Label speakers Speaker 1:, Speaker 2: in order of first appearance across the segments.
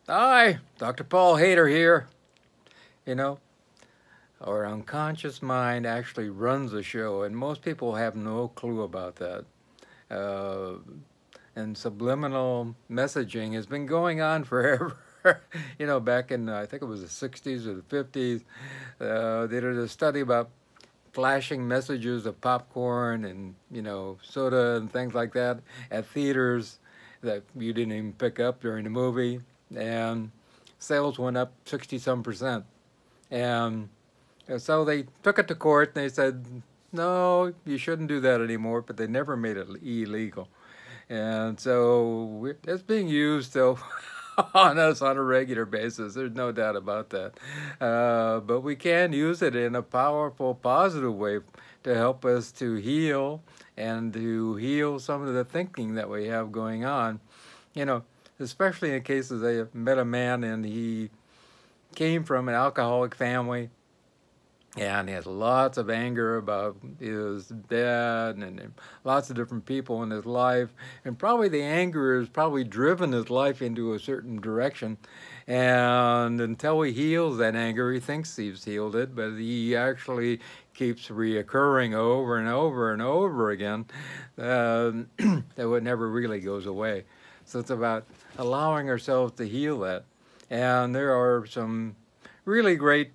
Speaker 1: Hi, Dr. Paul Haider here. You know, our unconscious mind actually runs the show, and most people have no clue about that. Uh, and subliminal messaging has been going on forever. Back in, I think it was the 60s or the 50s, they did a study about flashing messages of popcorn and, soda and things like that at theaters that you didn't even pick up during the movie. And sales went up 60 some percent. And so they took it to court and they said, no, you shouldn't do that anymore, but they never made it illegal. And so it's being used still on us on a regular basis. There's no doubt about that. But we can use it in a powerful, positive way to help us to heal and to heal some of the thinking that we have going on. Especially in cases I met a man and he came from an alcoholic family and he has lots of anger about his dad and lots of different people in his life. And probably the anger has probably driven his life into a certain direction. And until he heals that anger, he thinks he's healed it, but he actually keeps reoccurring over and over and over again. That it never really goes away. So it's about allowing ourselves to heal that. And there are some really great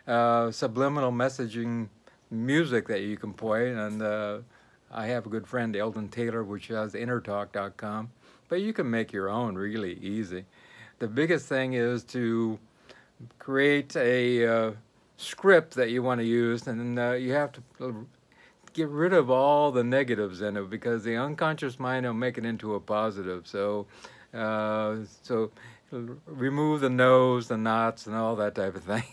Speaker 1: subliminal messaging music that you can play, and I have a good friend, Eldon Taylor, which has innertalk.com, but you can make your own really easy. The biggest thing is to create a script that you want to use, and you have to get rid of all the negatives in it because the unconscious mind will make it into a positive. So remove the no's, the nots, and all that type of thing.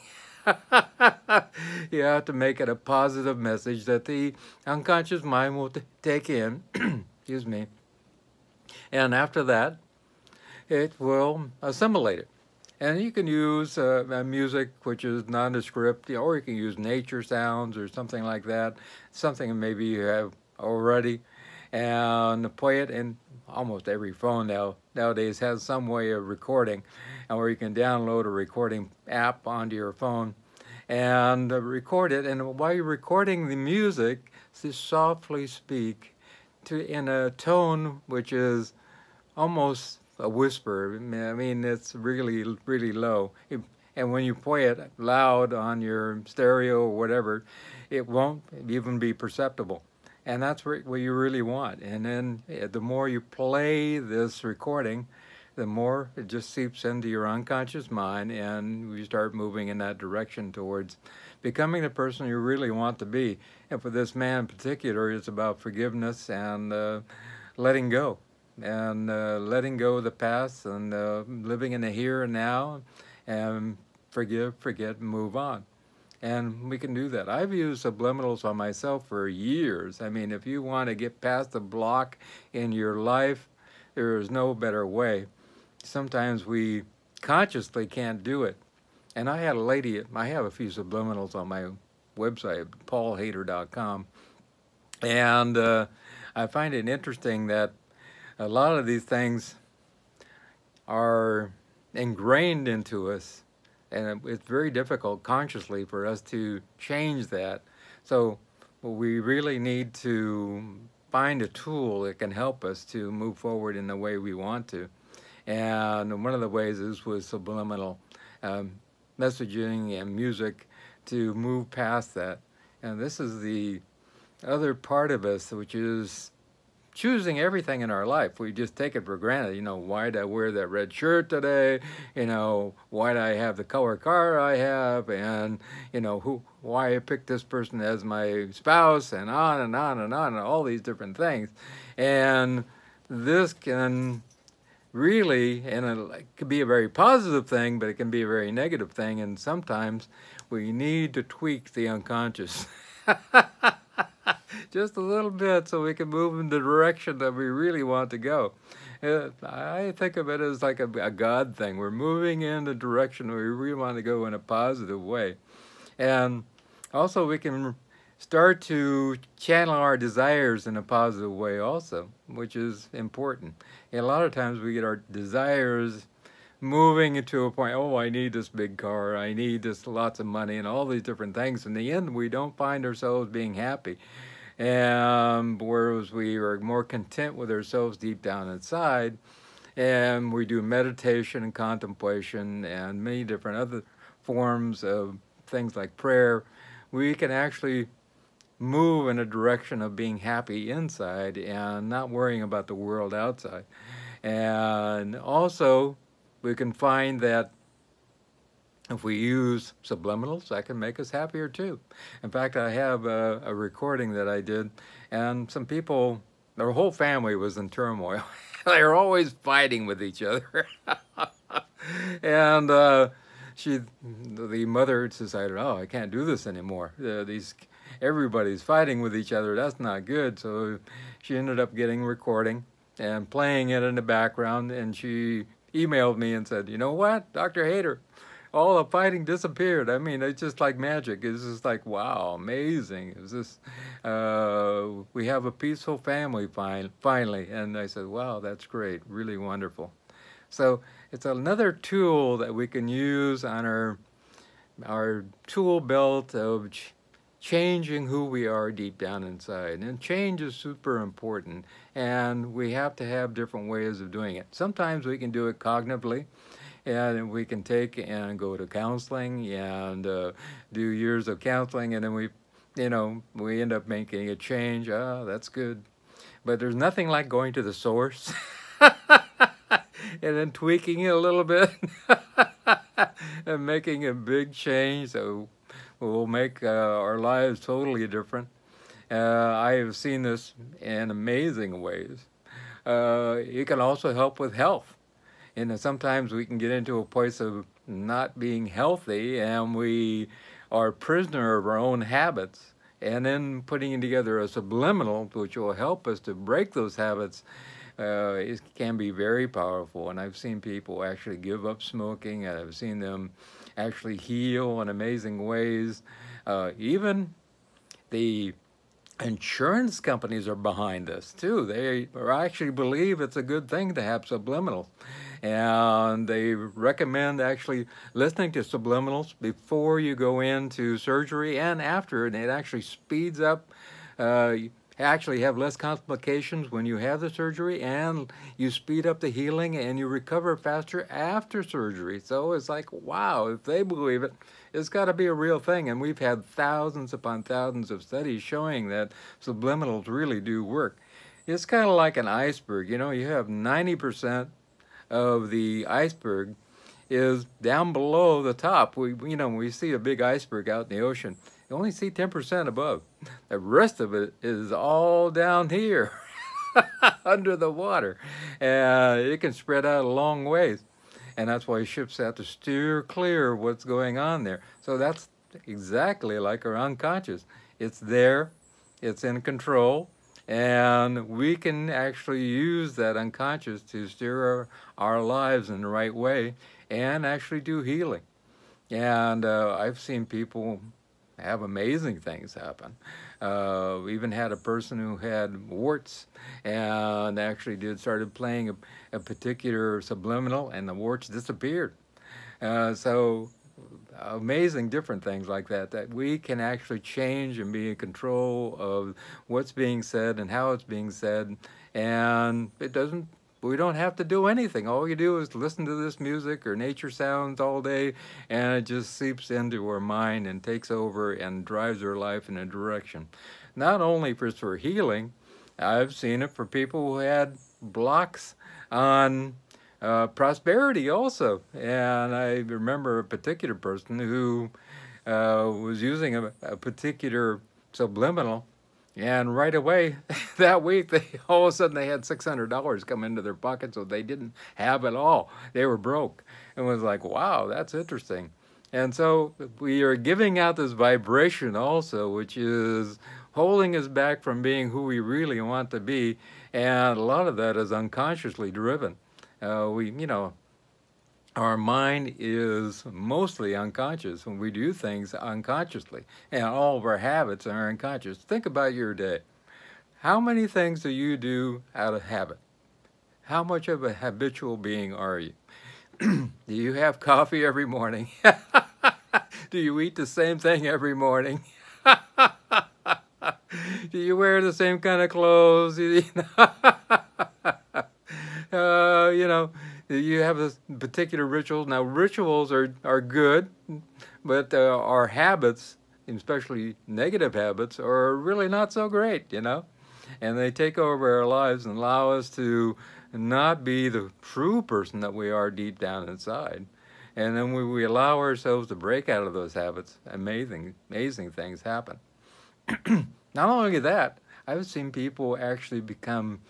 Speaker 1: You have to make it a positive message that the unconscious mind will take in, excuse me, and after that, it will assimilate it. And you can use music which is nondescript, or you can use nature sounds or something like that, something maybe you have already, and play it. And almost every phone nowadays has some way of recording, or you can download a recording app onto your phone and record it. And while you're recording the music, just softly speak in a tone which is almost a whisper. I mean, it's really, really low. And when you play it loud on your stereo or whatever, it won't even be perceptible. And that's what you really want. And then the more you play this recording, the more it just seeps into your unconscious mind, and you start moving in that direction towards becoming the person you really want to be. And for this man in particular, it's about forgiveness and letting go. And letting go of the past and living in the here and now, and forgive, forget, and move on. And we can do that. I've used subliminals on myself for years. I mean, if you want to get past the block in your life, there is no better way. Sometimes we consciously can't do it. And I had a lady, I have a few subliminals on my website, paulhaider.com. And I find it interesting that a lot of these things are ingrained into us, and it's very difficult consciously for us to change that. So we really need to find a tool that can help us to move forward in the way we want to. And one of the ways is with subliminal messaging and music to move past that. And this is the other part of us, which is choosing everything in our life. We just take it for granted. Why did I wear that red shirt today? Why did I have the color car I have? And, why I picked this person as my spouse, and on and on and on, and all these different things. And this can really, and it could be a very positive thing, but it can be a very negative thing. And sometimes we need to tweak the unconscious. Just a little bit so we can move in the direction that we really want to go. I think of it as like a God thing. We're moving in the direction we really want to go in a positive way. And also we can start to channel our desires in a positive way also, which is important. And a lot of times we get our desires moving to a point, oh, I need this big car, I need this lots of money, and all these different things. In the end, we don't find ourselves being happy. And whereas we are more content with ourselves deep down inside, and we do meditation and contemplation and many different other forms of things like prayer, we can actually move in a direction of being happy inside and not worrying about the world outside. And also, we can find that if we use subliminals, that can make us happier too. In fact, I have a recording that I did, and some people, their whole family was in turmoil. They were always fighting with each other. And the mother decided, oh, I can't do this anymore. Everybody's fighting with each other. That's not good. So she ended up getting a recording and playing it in the background, and she emailed me and said, you know what, Dr. Haider, all the fighting disappeared. I mean, it's just like magic. It's just like, wow, amazing. It's just, we have a peaceful family finally. And I said, wow, that's great, really wonderful. So it's another tool that we can use on our tool belt of changing who we are deep down inside. And change is super important, and we have to have different ways of doing it. Sometimes we can do it cognitively, and we can take and go to counseling and do years of counseling, and then we end up making a change. Ah, that's good. But there's nothing like going to the source and then tweaking it a little bit and making a big change that will make our lives totally different. I have seen this in amazing ways. It can also help with health. And sometimes we can get into a place of not being healthy, and we are prisoner of our own habits. And then putting together a subliminal, which will help us to break those habits, it can be very powerful. And I've seen people actually give up smoking, and I've seen them actually heal in amazing ways. Even the insurance companies are behind this too. They actually believe it's a good thing to have subliminals, and they recommend actually listening to subliminals before you go into surgery and after, and it actually speeds up. You actually have less complications when you have the surgery, and you speed up the healing, and you recover faster after surgery. So it's like, wow, if they believe it, it's got to be a real thing. And we've had thousands upon thousands of studies showing that subliminals really do work. It's kind of like an iceberg. You know, you have 90% of the iceberg is down below the top. When we see a big iceberg out in the ocean, you only see 10% above. The rest of it is all down here under the water. And it can spread out a long ways. And that's why ships have to steer clear of what's going on there. So that's exactly like our unconscious. It's there, it's in control, and we can actually use that unconscious to steer our lives in the right way and actually do healing. And I've seen people have amazing things happen. We even had a person who had warts and actually started playing a particular subliminal, and the warts disappeared. So amazing different things like that we can actually change and be in control of what's being said and how it's being said. And we don't have to do anything. All you do is listen to this music or nature sounds all day, and it just seeps into our mind and takes over and drives our life in a direction. Not only for healing, I've seen it for people who had blocks on prosperity also. And I remember a particular person who was using a particular subliminal, and right away that week, all of a sudden they had $600 come into their pocket, so they didn't have it all. They were broke. And it was like, wow, that's interesting. And so we are giving out this vibration also, which is holding us back from being who we really want to be. And a lot of that is unconsciously driven. Our mind is mostly unconscious when we do things unconsciously, and all of our habits are unconscious. Think about your day. How many things do you do out of habit? How much of a habitual being are you? Do you have coffee every morning? Do you eat the same thing every morning? Do you wear the same kind of clothes? You know, do you have a particular ritual? Now, rituals are good, but our habits, especially negative habits, are really not so great, you know? And they take over our lives and allow us to not be the true person that we are deep down inside. And then when we allow ourselves to break out of those habits, amazing things happen. Not only that, I've seen people actually become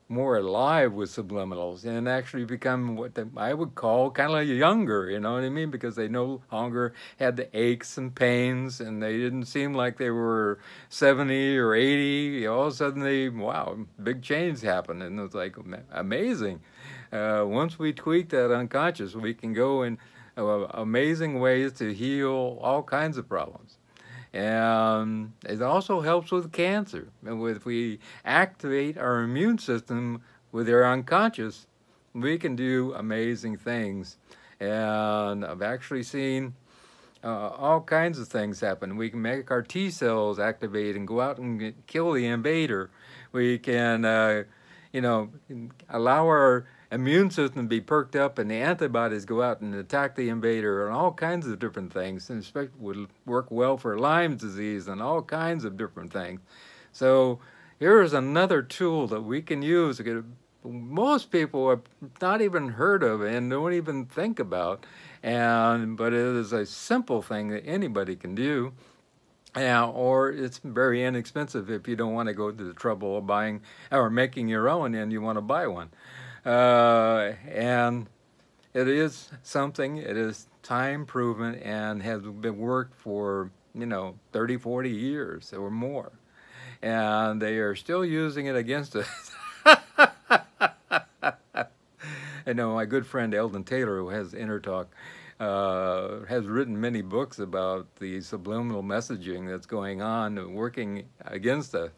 Speaker 1: more alive with subliminals and actually become what I would call kind of like younger, you know what I mean? Because they no longer had the aches and pains, and they didn't seem like they were 70 or 80. All of a sudden wow, big change happened, and it was like amazing. Once we tweak that unconscious, we can go in amazing ways to heal all kinds of problems. And it also helps with cancer. And if we activate our immune system with our unconscious, we can do amazing things. And I've actually seen all kinds of things happen. We can make our T cells activate and go out and kill the invader. We can, you know, allow our immune system to be perked up, and the antibodies go out and attack the invader, and all kinds of different things, and especially would work well for Lyme disease and all kinds of different things. So here's another tool that we can use that most people have not even heard of and don't even think about, but it is a simple thing that anybody can do. Or it's very inexpensive if you don't want to go to the trouble of buying or making your own and you want to buy one. And it is something, it is time proven and has been worked for, you know, 30, 40 years or more. And they are still using it against us. I know my good friend Eldon Taylor, who has Inner Talk, has written many books about the subliminal messaging that's going on, working against us.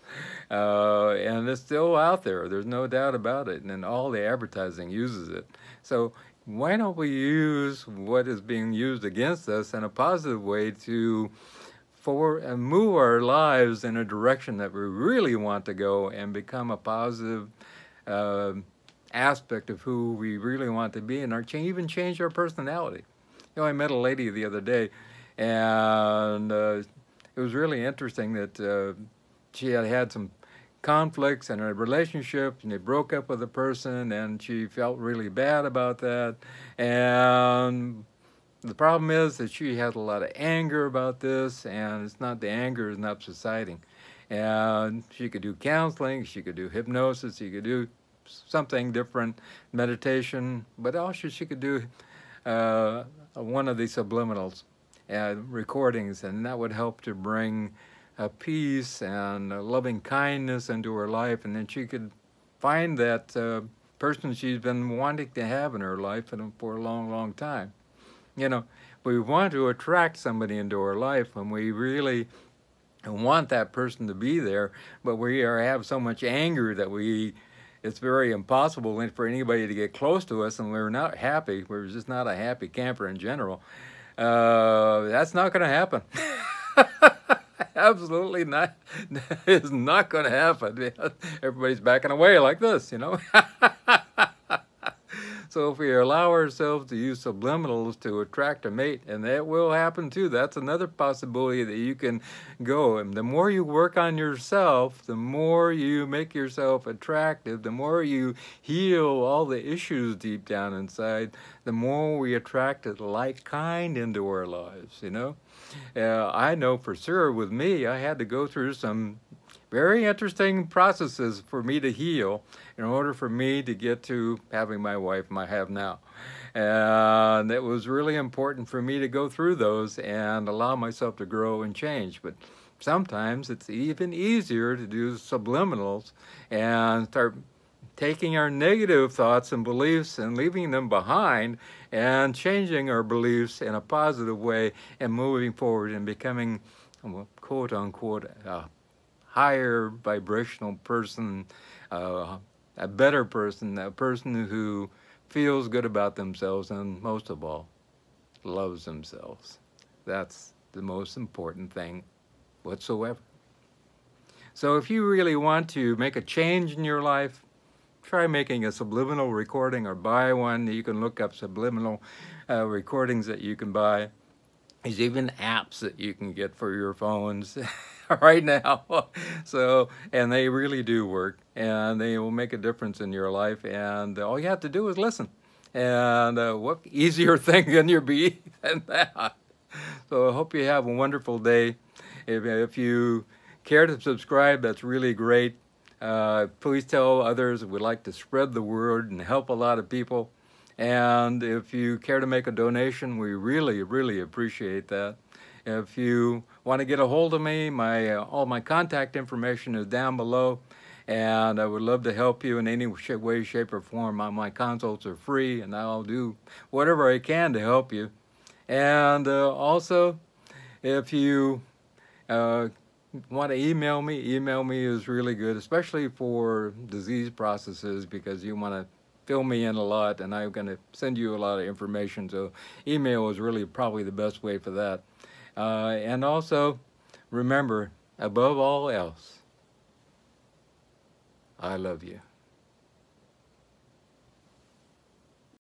Speaker 1: And it's still out there. There's no doubt about it. And all the advertising uses it. So why don't we use what is being used against us in a positive way to move our lives in a direction that we really want to go and become a positive aspect of who we really want to be, and even change our personality. You know, I met a lady the other day, and it was really interesting that she had some conflicts in her relationship, and they broke up with a person, and she felt really bad about that. And the problem is that she had a lot of anger about this, and the anger is not subsiding. And she could do counseling, she could do hypnosis, she could do something different, meditation, but also she could do one of these subliminals recordings, and that would help to bring peace and loving kindness into her life, and then she could find that person she's been wanting to have in her life for a long, long time. You know, we want to attract somebody into our life, and we really want that person to be there, but we have so much anger that it's very impossible for anybody to get close to us, and we're not happy. We're just not a happy camper in general. That's not going to happen. Absolutely not. It's not going to happen. Everybody's backing away like this, you know. So if we allow ourselves to use subliminals to attract a mate, and that will happen too, that's another possibility that you can go. And the more you work on yourself, the more you make yourself attractive, the more you heal all the issues deep down inside, the more we attract a like kind into our lives, you know. I know for sure with me, I had to go through some very interesting processes for me to heal in order for me to get to having my wife I have now. And it was really important for me to go through those and allow myself to grow and change. But sometimes it's even easier to do subliminals and start taking our negative thoughts and beliefs and leaving them behind and changing our beliefs in a positive way and moving forward and becoming, well, quote unquote, higher vibrational person, a better person, a person who feels good about themselves, and most of all, loves themselves. That's the most important thing whatsoever. So if you really want to make a change in your life, try making a subliminal recording or buy one. You can look up subliminal recordings that you can buy. There's even apps that you can get for your phones right now. So, and they really do work, and they will make a difference in your life, and all you have to do is listen. And what easier thing can you be than that? So I hope you have a wonderful day. If you care to subscribe, that's really great. Please tell others. We'd like to spread the word and help a lot of people. And if you care to make a donation, we really, really appreciate that. If you want to get a hold of me, all my contact information is down below, and I would love to help you in any way, shape, or form. My consults are free, and I'll do whatever I can to help you. And also, if you want to email me is really good, especially for disease processes, because you want to fill me in a lot, and I'm going to send you a lot of information. So email is really probably the best way for that. And also, remember, above all else, I love you.